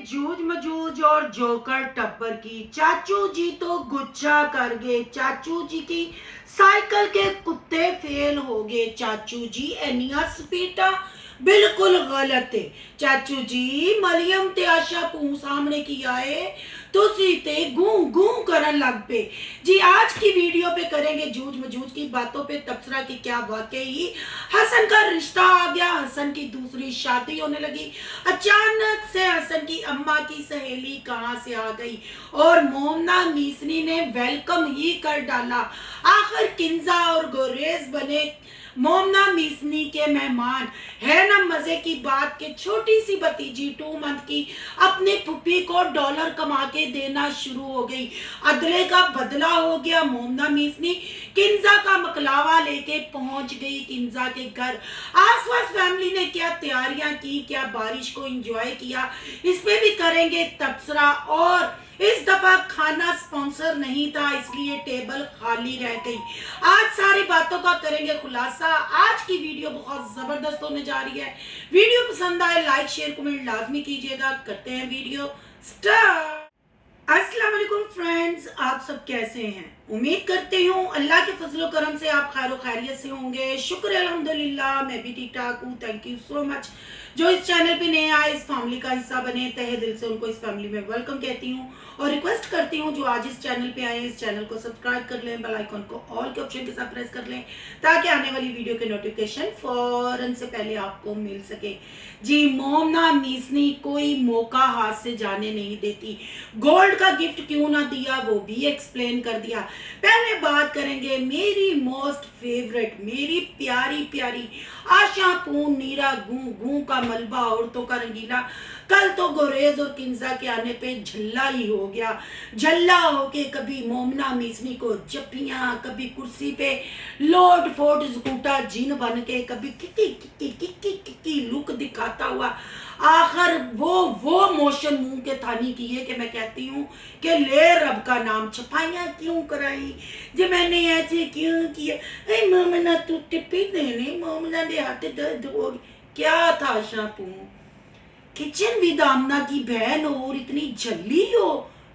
जूझ मजूझ और जोकर टप्पर की। चाचू जी तो गुच्छा कर गए। चाचू जी की साइकिल के कुत्ते फेल हो गए। चाचू जी एनिया स्पीटा बिल्कुल गलत है। चाचू जी मरियम ते आशा पू सामने की आए तुसी ते गू गू करन लग पे। जी आज की वीडियो पे करेंगे जूझ मजूझ की बातों पे तबसरा की क्या वाकई हसन का रिश्ता आ गया। हसन की दूसरी शादी होने लगी। अचानक से हसन की अम्मा की सहेली कहां से आ गई और मोमना मीसनी ने वेलकम ही कर डाला। आखिर किंजा और गुरेज बने मोमना मीसनी के मेहमान। है ना मजे की बात कि छोटी सी भतीजी 2 मंथ की अपनी पुप्पी को डॉलर कमा के देना शुरू हो गई। अदले का बदला हो गया। मोमना मीसनी किंजा का मकलावा लेके पहुंच गई किंजा के घर। आसपास फैमिली ने क्या तैयारियां की, क्या बारिश को एंजॉय किया, इस पे भी करेंगे तबसरा। और इस दफा खाना स्पॉन्सर नहीं था इसलिए टेबल खाली रह गई। आज सारी बातों का करेंगे खुलासा। आज की वीडियो बहुत जबरदस्त होने जा रही है। वीडियो पसंद आए लाइक शेयर कमेंट लाजमी कीजिएगा। करते हैं वीडियो स्टार्ट। अस्सलाम वालेकुम फ्रेंड्स, आप सब कैसे हैं? उम्मीद करती हूँ अल्लाह के फजलो करम से आप खैर खैरियत से होंगे। शुक्र अल्हम्दुलिल्लाह मैं भी ठीक ठाक हूँ। Thank you so much. जो इस चैनल पे नए आए, इस फैमिली का हिस्सा बने, तहे दिल से उनको इस फैमिली में वेलकम कहती हूँ और रिक्वेस्ट करती हूँ जो आज इस चैनल पे आए इस चैनल को सब्सक्राइब कर लें, बेल आइकन को ऑल के ऑप्शन के साथ प्रेस कर लें ताकि आने वाली वीडियो के नोटिफिकेशन फौरन से पहले आपको मिल सके। जी मोमना मीसनी कोई मौका हाथ से जाने नहीं देती। गोल्ड का गिफ्ट क्यों ना दिया वो भी एक्सप्लेन कर दिया। पहले बात करेंगे मेरी मोस्ट फेवरेट, मेरी प्यारी प्यारी आशा पून नीरा गू गू का मलबा औरतों का रंगीला। कल तो गुरेज और किंजा के आने पे झल्ला ही हो गया। झल्ला होके कभी मोमना मीसनी को जप्पियां, कभी कुर्सी पे लोट फोट स्कूटा जिन बन के, कभी Kiki Kiki Kiki Kiki look दिखाता हुआ आखिर वो मोशन मुंह के थानी की है कि मैं कहती हूँ कि ले रब का नाम छपाइयाँ क्यों कराई जे मैंने ऐसे क्यों किया। ए मोमना तू टिप्पी देने मोमना दे हाथ दर्द हो क्या था शापू। किचन विद आमना की बहन और इतनी झल्ली हो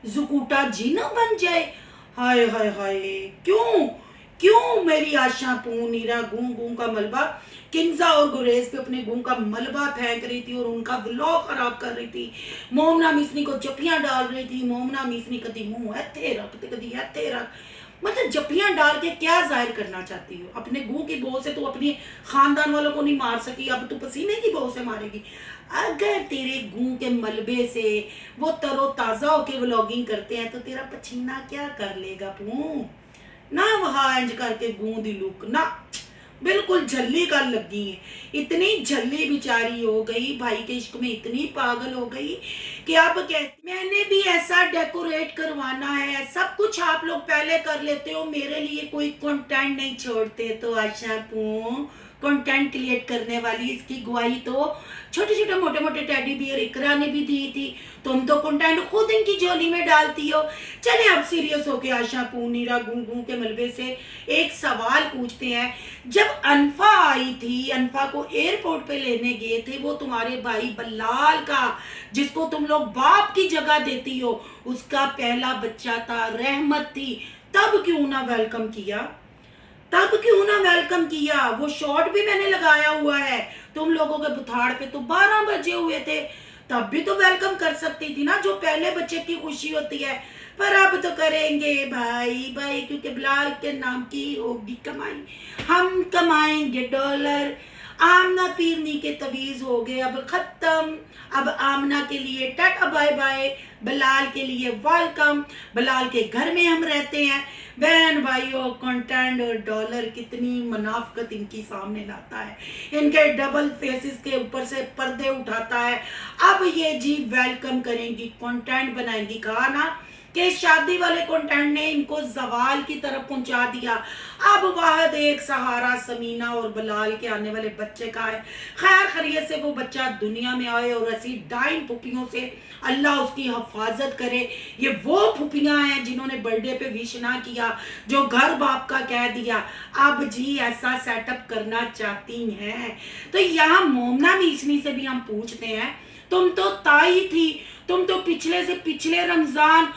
जुकूटा जीना बन जाए। हाय हाय हाय क्यों क्यों मेरी आशा पू नीरा गूं गूं का मलबा किंजा और गुरेज पे अपने गूं का मलबा फेंक रही थी और उनका व्लॉग खराब कर रही थी। मोमना मिसनी को जपियां डाल रही थी। मोमना मिसनी कभी मुंह ऐथे रख कभी ऐथे रख, मतलब जपियां डाल के क्या जाहिर करना चाहती हो? अपने गू की बो से तो अपने खानदान वालों को नहीं मार सकी, अब तो पसीने की बो से मारेगी। अगर तेरे गू के मलबे से वो तरोताजा होके व्लॉगिंग करते हैं तो तेरा पसीना क्या कर लेगा पू ना। वहां इंज करके गूंद लुक ना बिल्कुल झल्ली कर लगी है। इतनी झल्ली बिचारी हो गई, भाई के इश्क में इतनी पागल हो गई कि अब कहती मैंने भी ऐसा डेकोरेट करवाना है। सब कुछ आप लोग पहले कर लेते हो, मेरे लिए कोई कंटेंट नहीं छोड़ते। तो आशा तू कंटेंट क्रिएट करने वाली, इसकी गवाही तो छोटे छोटे मोटे मोटे टेडी बियर इकरा ने भी दी थी। तुम तो कंटेंट खुद इनकी झोली में डालती हो। चले अब सीरियस होके आशा पूनीरा गूं गूं के मलबे से एक सवाल पूछते हैं। जब अनफा आई थी, अनफा को एयरपोर्ट पे लेने गए थे, वो तुम्हारे भाई बल्लाल का जिसको तुम लोग बाप की जगह देती हो, उसका पहला बच्चा था, रहमत थी। तब क्यों ना वेलकम किया? तब क्यों ना वेलकम किया? वो शॉट भी मैंने लगाया हुआ है। तुम लोगों के बुथाड़ पे तो 12 बजे हुए थे, तब भी तो वेलकम कर सकती थी ना, जो पहले बच्चे की खुशी होती है। पर अब तो करेंगे भाई भाई, क्योंकि बिलाल के नाम की होगी कमाई। हम कमाएंगे डॉलर। आमना पीरनी के तवीज हो गए अब खत्म। अब आमना के लिए टाटा बाय बाय, बिलाल के लिए वेलकम। बिलाल के घर में हम रहते हैं। बहन भाइयों, कंटेंट और डॉलर कितनी मुनाफकत इनकी सामने लाता है। इनके डबल फेसेस के ऊपर से पर्दे उठाता है। अब ये जी वेलकम करेंगी, कंटेंट बनाएंगी। कहा ना कि शादी वाले कंटेंट ने इनको जवाल की तरफ पहुंचा दिया। अब वाहद एक सहारा समीना और बिलाल के आने वाले बच्चे का है। खैर खैरियत से वो बच्चा दुनिया में आए और ऐसी डाइन फुपियों से अल्लाह उसकी हिफाजत करे। ये वो फुपियां हैं जिन्होंने बर्थडे पे विश ना किया, जो घर बाप का कह दिया। अब जी ऐसा सेटअप करना चाहती हैं। तो यहाँ मोमना मीसनी से भी हम पूछते हैं, तुम तो ताई थी, तुम तो पिछले से पिछले रमजान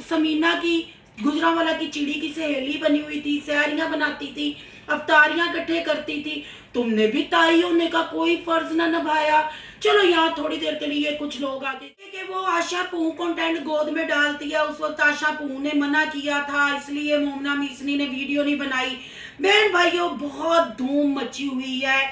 समीना की, गुजरांवाला की चिड़ी की सहेली बनी हुई थी, सहरियां बनाती थी, अफ्तारियां इकट्ठे करती थी। तुमने भी ताई होने का कोई फर्ज ना निभाया। चलो यहाँ थोड़ी देर के लिए कुछ लोग आगे कि वो आशा पू कंटेंट गोद में डालती है। उस वक्त आशा पू ने मना किया था, इसलिए मोमना मीसनी ने वीडियो नहीं बनाई। बहन भाइयों, बहुत धूम मची हुई है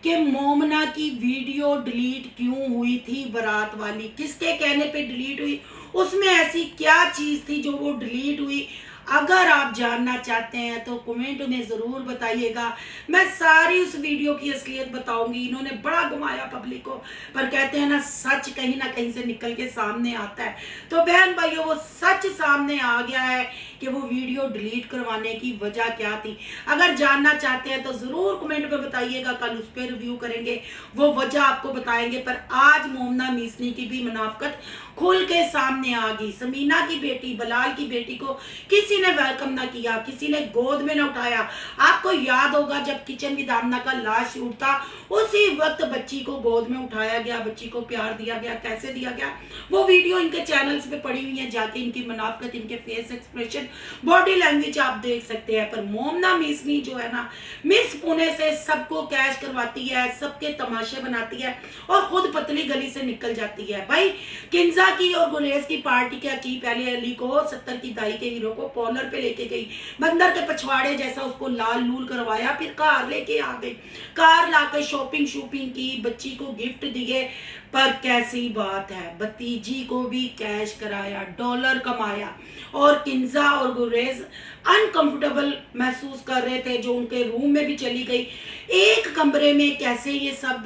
कि मोमना की वीडियो डिलीट क्यों हुई थी, बारात वाली, किसके कहने पे डिलीट हुई, उसमें ऐसी क्या चीज थी जो वो डिलीट हुई। अगर आप जानना चाहते हैं तो कमेंट में ज़रूर बताइएगा। मैं सारी उस वीडियो की असलियत बताऊंगी। इन्होंने बड़ा घुमाया पब्लिक को, पर कहते हैं ना, सच कहीं ना कहीं से निकल के सामने आता है। तो बहन भाइयों, वो सच सामने आ गया है कि वो वीडियो डिलीट करवाने की वजह क्या थी। अगर जानना चाहते हैं तो ज़रूर कमेंट में बताइएगा, कल उस पर रिव्यू करेंगे, वो वजह आपको बताएंगे। पर आज मोमना मीसनी की भी मुनाफिकत खुल के सामने आ गई। समीना की बेटी, बलाल की बेटी को किसी ने वेलकम ना किया, किसी ने गोद में ना उठाया। आपको याद होगा जब किचन विद आमना का लास्ट शूट था, उसी वक्त बच्ची को गोद में उठाया गया, बच्ची को प्यार दिया गया। कैसे दिया गया वो वीडियो इनके चैनल्स पे पड़ी हुई है, जाके इनकी मुनाफिकत, इनके फेस एक्सप्रेशन, बॉडी लैंग्वेज आप देख सकते हैं। पर मोमना मीसनी जो है ना, मिस पुणे से सबको कैश करवाती है, सबके तमाशे बनाती है और खुद पतली गली से निकल जाती है। भाई किंजा की और गुरेज की पार्टी क्या की, पहले अली को 70 की दाई के हीरो को पॉलर पे लेके गई, बंदर के पछवाड़े जैसा उसको लाल लूल करवाया, फिर कार लेके आ गई, कार लाके शॉपिंग की, बच्ची को गिफ्ट दिए। पर कैसी बात है, भतीजी को भी कैश कराया, डॉलर कमाया। और किंजा और गुरेज अनकंफर्टेबल महसूस कर रहे थे, जो उनके रूम में भी चली गई। एक कमरे में कैसे ये सब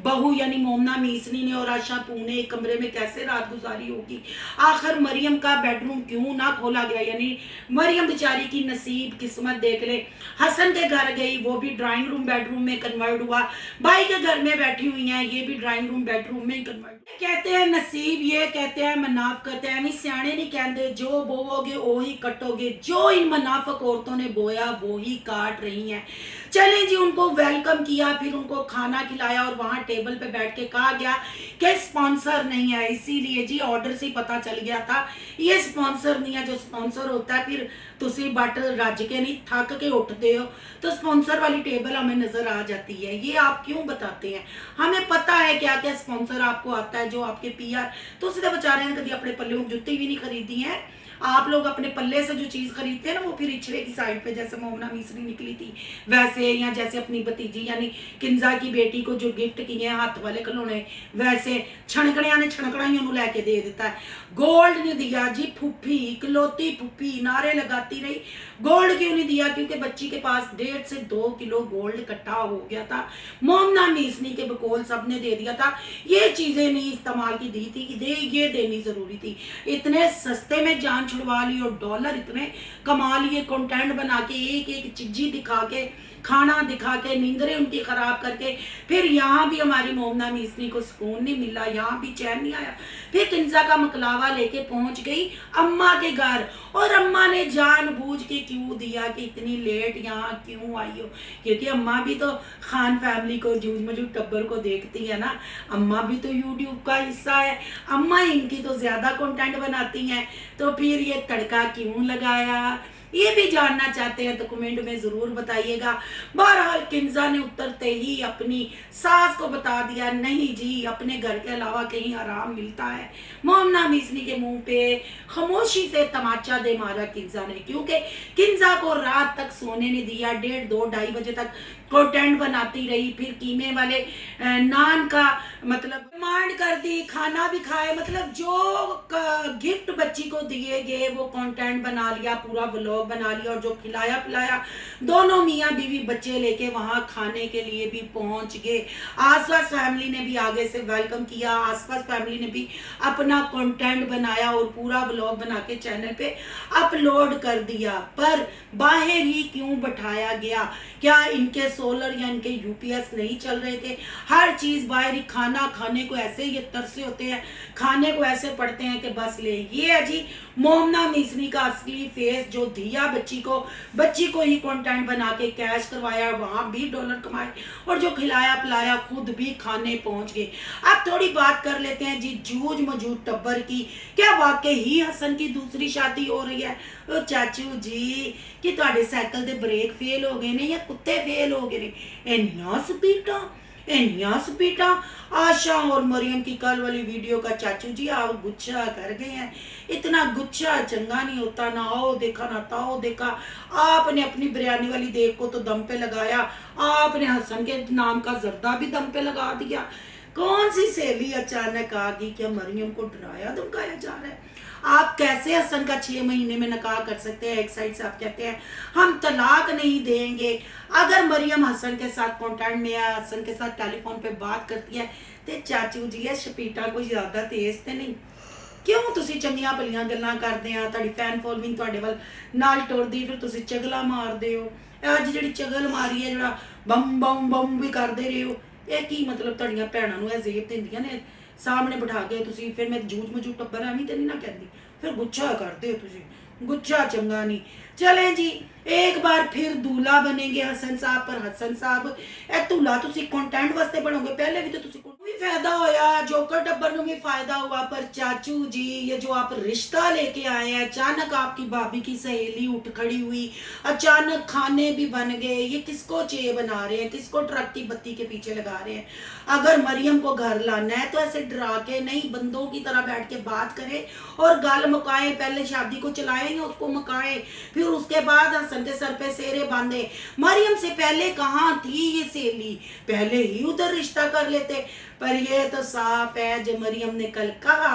बहू यानी मोमना मीसनी ने और आशा पू ने एक कमरे में कैसे रात गुजारी होगी। आखिर मरियम का बेडरूम क्यों ना खोला गया, यानी मरियम बेचारी की नसीब किस्मत देख ले। हसन के घर गई, वो भी ड्राइंग रूम बेडरूम में कन्वर्ट हुआ। भाई के घर में बैठी हुई हैं, ये भी ड्राइंग रूम बेडरूम में कन्वर्ट। कहते हैं नसीब, ये कहते हैं मुनाफिकत है। हमें सियाने नहीं कहते, जो बोओगे वो ही कटोगे। जो इन मुनाफिक औरतों ने बोया वो ही काट रही हैं। चलें जी, उनको वेलकम किया, फिर उनको खाना खिलाया और वहां टेबल पे बैठ के कहा गया कि स्पॉन्सर नहीं है, इसीलिए जी ऑर्डर से पता चल गया था ये स्पॉन्सर नहीं है। जो स्पॉन्सर होता है फिर तुसी बट रज के नहीं थक के उठते हो, तो स्पॉन्सर वाली टेबल हमें नजर आ जाती है। ये आप क्यों बताते हैं, हमें पता है क्या क्या स्पॉन्सर आपको आता है, जो आपके पीआर तो सीधे बेचारे ने कभी अपने पल्ले जुत्ती भी नहीं खरीदी है। आप लोग अपने पल्ले से जो चीज खरीदते हैं ना, वो फिर इछरे की साइड पे, जैसे मोमना मीसनी निकली थी वैसे, या जैसे अपनी भतीजी यानी किंजा की बेटी को जो गिफ्ट किए हाथ वाले खिलौने, वैसे छणकड़िया ने छणकड़ा ही उन्होंने लेके दे देता है। गोल्ड नहीं दिया जी, फुफी इकलौती फुफी नारे लगाती रही। गोल्ड क्यों नहीं दिया, क्योंकि बच्ची के पास 1.5 से 2 किलो गोल्ड इकट्ठा हो गया था। मोमना मीसनी के बकौल सबने दे दिया था। ये चीजें नहीं इस्तेमाल की दी थी, ये देनी जरूरी थी। इतने सस्ते में जान छुड़वा ली और डॉलर इतने कमा लिए, कंटेंट बना के, एक एक चिज्जी दिखा के, खाना दिखा के, नींदरें उनकी खराब करके। फिर यहाँ भी हमारी मोमना मीसनी को सुकून नहीं मिला, यहाँ भी चैन नहीं आया। फिर किंजा का मकलावा लेके पहुंच गई अम्मा के घर, और अम्मा ने जानबूझ के क्यों दिया कि इतनी लेट यहाँ क्यों आई हो, क्योंकि अम्मा भी तो खान फैमिली को, जूझ मजूद टब्बर को देखती है ना। अम्मा भी तो यूट्यूब का हिस्सा है, अम्मा इनकी तो ज्यादा कंटेंट बनाती हैं, तो फिर ये तड़का क्यों लगाया, ये भी जानना चाहते हैं तो कमेंट में जरूर बताइएगा। बहरहाल किंजा ने उतरते ही अपनी सास को बता दिया, नहीं जी अपने घर के अलावा कहीं आराम मिलता है। मोमना मीसनी के मुंह पे खामोशी से तमाचा दे मारा किंजा ने, क्योंकि किंजा को रात तक सोने नहीं दिया। 1:30, 2, 2:30 बजे तक कंटेंट बनाती रही। फिर कीमे वाले नान का मतलब डिमांड कर दी, खाना भी खाए, मतलब जो गिफ्ट बच्ची को दिए गए वो कंटेंट बना लिया, पूरा व्लॉग बना लिया। और जो खिलाया पिलाया, दोनों मियाँ बीवी बच्चे लेके वहां खाने के लिए भी पहुंच गए। आसपास फैमिली ने भी आगे से वेलकम किया, आसपास फैमिली ने भी अपना कंटेंट बनाया और पूरा व्लॉग बना के चैनल पे अपलोड कर दिया। पर बाहर ही क्यों बैठाया गया, क्या इनके सोलर या इनके यूपीएस नहीं चल रहे थे? हर चीज बाहर ही, खाना खाने को ऐसे ये तरसे होते हैं, खाने को ऐसे पड़ते हैं कि बस ले। ये है जी मोमना मिसरी का असली फेस, जो दिया बच्ची को ही कंटेंट बना के कैश करवाया, वहाँ भी डॉलर कमाए, और जो खिलाया पिलाया खुद भी खाने पहुँच गए। अब थोड़ी बात कर लेते हैं जी जूझ मौजूद टब्बर की। क्या वाकई ही हसन की दूसरी शादी हो रही है? ओ चाचू जी कि ਤੁਹਾਡੇ ਸਾਈਕਲ ਦੇ ਬ੍ਰੇਕ ਫੇਲ ਹੋ ਗਏ ਨੇ ਜਾਂ ਕੁੱਤੇ ਫੇਲ हो गए ने? इंनिया स्पीटा। आशा और मरियम की कल वाली वीडियो का चाचू जी आप गुच्छा कर गए हैं। इतना गुच्छा चंगा नहीं होता, ना आओ देखा ना ताओ देखा। आपने अपनी बिरयानी वाली देख को तो दम पे लगाया, आपने हसन के नाम का जर्दा भी दम पे लगा दिया। कौन सी सहेली अचानक आ गई? क्या मरियम को डराया धमकाया जा रहा है? आप कैसे हसन का 6 महीने में निकाह कर सकते हैं? एक साइड से आप कहते हैं हम तलाक नहीं देंगे। अगर मरियम हसन के साथ कॉन्टैक्ट में या हसन के साथ टेलीफोन पे बात करती है तो चाचू जी है शपीटा कोई ज़्यादा तेज तो नहीं? क्यों ਤੁਸੀਂ ਚੰਗੀਆਂ ਭਲੀਆਂ ਗੱਲਾਂ ਕਰਦੇ ਆ, ਤੁਹਾਡੀ ਫੈਨ ਫੋਲੋਇੰਗ ਤੁਹਾਡੇ ਵੱਲ ਨਾਲ ਟੁਰਦੀ, ਫਿਰ ਤੁਸੀਂ ਚਗਲਾ ਮਾਰਦੇ ਹੋ। ਅੱਜ ਜਿਹੜੀ ਚਗਲ ਮਾਰੀ ਹੈ, ਜਿਹੜਾ ਬੰਮ ਬੰਮ ਬੰਮ ਵੀ ਕਰਦੇ ਰਹੇ ਹੋ, ਇਹ ਕੀ ਮਤਲਬ? ਤੁਹਾਡੀਆਂ ਭੈਣਾਂ ਨੂੰ ਇਹ ਜ਼ੇਬ ਦਿੰਦੀਆਂ ਨੇ सामने बिठा के तुसी? फिर मैं जूझ मजूझ टब्बर एवं तो नहीं ना कहती, फिर गुच्छा करते हो तुसी, गुच्छा चंगा नहीं। चले जी एक बार फिर दूल्हा बनेंगे हसन साहब, पर हसन साहब ए दूल्हा तुसी कंटेंट वास्ते बनोगे, पहले भी तो तुसी कोई फायदा होया, जोकर टब्बर ਨੂੰ भी फायदा हुआ। पर चाचू जी ये जो आप रिश्ता लेके आए हैं, अचानक आपकी भाभी की सहेली उठ खड़ी हुई, अचानक खाने भी बन गए, ये किसको चे बना रहे हैं? किसको ट्रक की बत्ती के पीछे लगा रहे हैं? अगर मरियम को घर लाना है तो ऐसे डरा के नहीं, बंदों की तरह बैठ के बात करे और गल मुकाए। पहले शादी को चलाए या उसको मुकाए, फिर उसके बाद हसन के सर पे सेरे बांधे। मरियम से पहले कहाँ थी ये सहेली? पहले ही उधर रिश्ता कर लेते। पर ये तो साफ है, जब मरियम ने कल कहा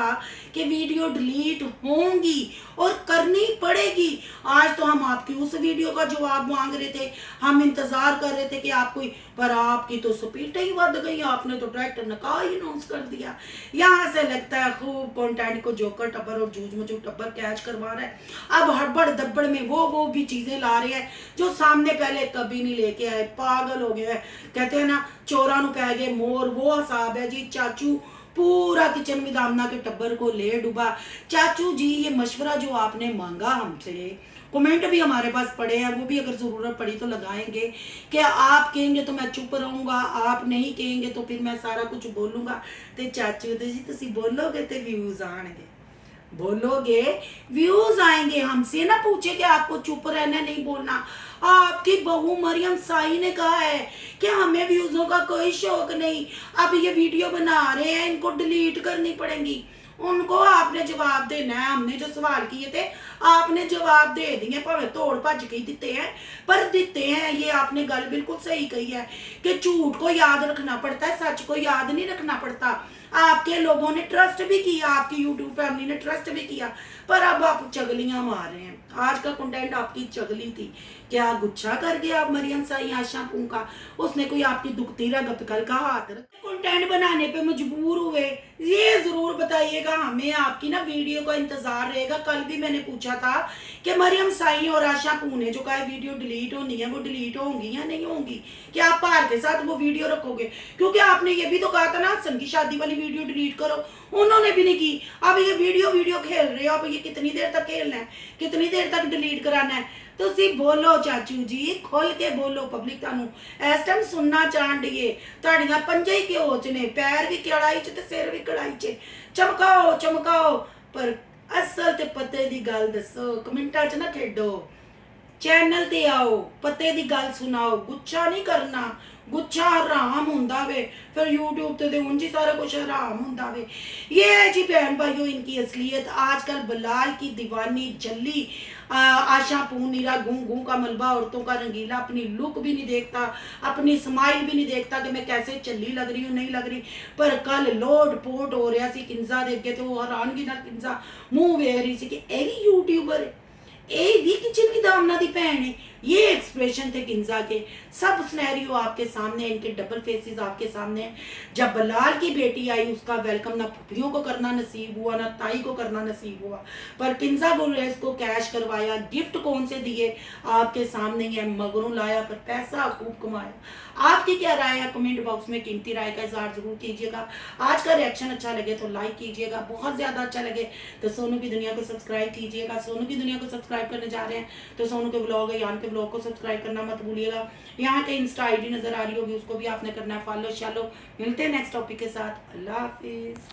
कि वीडियो डिलीट होंगी और करनी पड़ेगी, आज तो हम आपकी उस वीडियो का जवाब मांग रहे थे, हम इंतजार कर रहे थे कि आप कोई, पर आपकी तो स्पीड ही बढ़ गई, आपने तो डायरेक्ट निकाह ही अनाउंस कर दिया। यहाँ से लगता है खूब कंटेंट को जोकर टब्बर और जूझ मजूझ टब्बर कैच करवा रहा है। अब हड़बड़ दब्बड़ में वो भी चीजें ला रहे हैं जो सामने पहले कभी नहीं लेके आए। पागल हो गया है, कहते हैं ना चोरा नु पै गए मोर, वो हिसाब है जी। चाचू पूरा किचन में दामना के टब्बर को ले डूबा। चाचू जी ये मशवरा जो आपने मांगा हमसे, कमेंट भी हमारे पास पड़े हैं, वो भी अगर ज़रूरत पड़ी तो लगाएंगे कि आप कहेंगे तो मैं चुप रहूँगा, आप नहीं कहेंगे तो फिर मैं सारा कुछ बोलूँगा। तो चाचू जी तुसी बोलोगे तो व्यूज़ आएंगे, बोलोगे व्यूज आएंगे। हमसे ना पूछे कि आपको चुप रहना नहीं बोलना। आपकी बहू मरियम साई ने कहा है कि हमें व्यूजों का कोई शौक नहीं, अब ये वीडियो बना रहे हैं इनको डिलीट करनी पड़ेंगी। उनको आपने जवाब देना है। हमने जो सवाल किए थे आपने जवाब दे दिए, भावे तोड़ भज के दिते हैं, पर दिते हैं। ये आपने गल बिल्कुल सही कही है कि झूठ को याद रखना पड़ता है, सच को याद नहीं रखना पड़ता। आपके लोगों ने ट्रस्ट भी किया, आपकी यूट्यूब फैमिली ने ट्रस्ट भी किया, पर अब आप चगलियां मार रहे हैं। आज का कंटेंट आपकी चगली थी। क्या गुच्छा कर गया आप मरियम साई आशा का? उसने कोई आपकी दुखती रगत का हाथ कंटेंट बनाने पे मजबूर हुए? ये जरूर बताइएगा हमें। आपकी ना वीडियो का इंतजार रहेगा। कल भी मैंने पूछा था कि मरियम साई और आशा ने जो कहा वीडियो डिलीट होनी है, वो डिलीट होंगी या नहीं होंगी? क्या आप पार के साथ वो वीडियो रखोगे? क्योंकि आपने ये भी तो कहा था ना हसन की शादी वाली वीडियो डिलीट करो, उन्होंने भी नहीं की। अब ये वीडियो खेल रहे हो, अब ये कितनी देर तक खेलना है, कितनी देर तक डिलीट कराना है? तो बोलो चाचू जी, खोल के बोलो। पब्लिक तानू इस टाइम सुनना चाह रही है। तुहाड़ियां पंजे ही घ्यो च ने, पैर भी कड़ाई च ते सिर भी कड़ाई च। चमकाओ चमकाओ, पर असल ते पते दी गल दसो। कमेंटा च ना खेडो, चैनल ते आओ, पते दी गल सुनाओ। गुच्छा नहीं करना, गुच्छा हराम हुंदा वे, फिर यूट्यूब ते उंज ही सारा कुछ हराम हुंदा वे। ये है जी बहन भाइयों इनकी असलियत। आजकल बलाल की दीवानी जल्ली आशा पूनीरा गूं गूं का मलबा, औरतों का रंगीला, अपनी लुक भी नहीं देखता, अपनी स्माइल भी नहीं देखता कि मैं कैसे चली लग रही हूँ नहीं लग रही। पर कल लोड पोट हो रहा सी किंजा दे अगे, तो वो हैरानगी नाल किंजा मुंह वेख रही सी कि यही यूट्यूबर है, ਇਹ ਵੀ किचन भी दामना दी भैन है। ये एक्सप्रेशन थे किंजा के। सब सिनेरियो आपके सामने, इनके डबल फेसेस आपके सामने हैं। जब बलाल की बेटी आई उसका वेलकम ना फुफियों को करना नसीब हुआ ना ताई को करना नसीब हुआ, पर किंजा गुरेज को कैश करवाया। गिफ्ट कौन से दिए आपके सामने ही है, मगरों लाया पर पैसा खूब कमाया। आपकी क्या राय है कमेंट बॉक्स में कीमती राय का इजहार जरूर कीजिएगा। आज का रिएक्शन अच्छा लगे तो लाइक कीजिएगा, बहुत ज़्यादा अच्छा लगे तो सोनू की दुनिया को सब्सक्राइब कीजिएगा। सोनू की दुनिया को सब्सक्राइब करने जा रहे हैं तो सोनू के ब्लॉग है यान के ब्लॉग को सब्सक्राइब करना मत भूलिएगा। यहाँ के इंस्टा आईडी नजर आ रही होगी, उसको भी आपने करना है फॉलो शालो। मिलते हैं नेक्स्ट टॉपिक के साथ। अल्लाह हाफिज।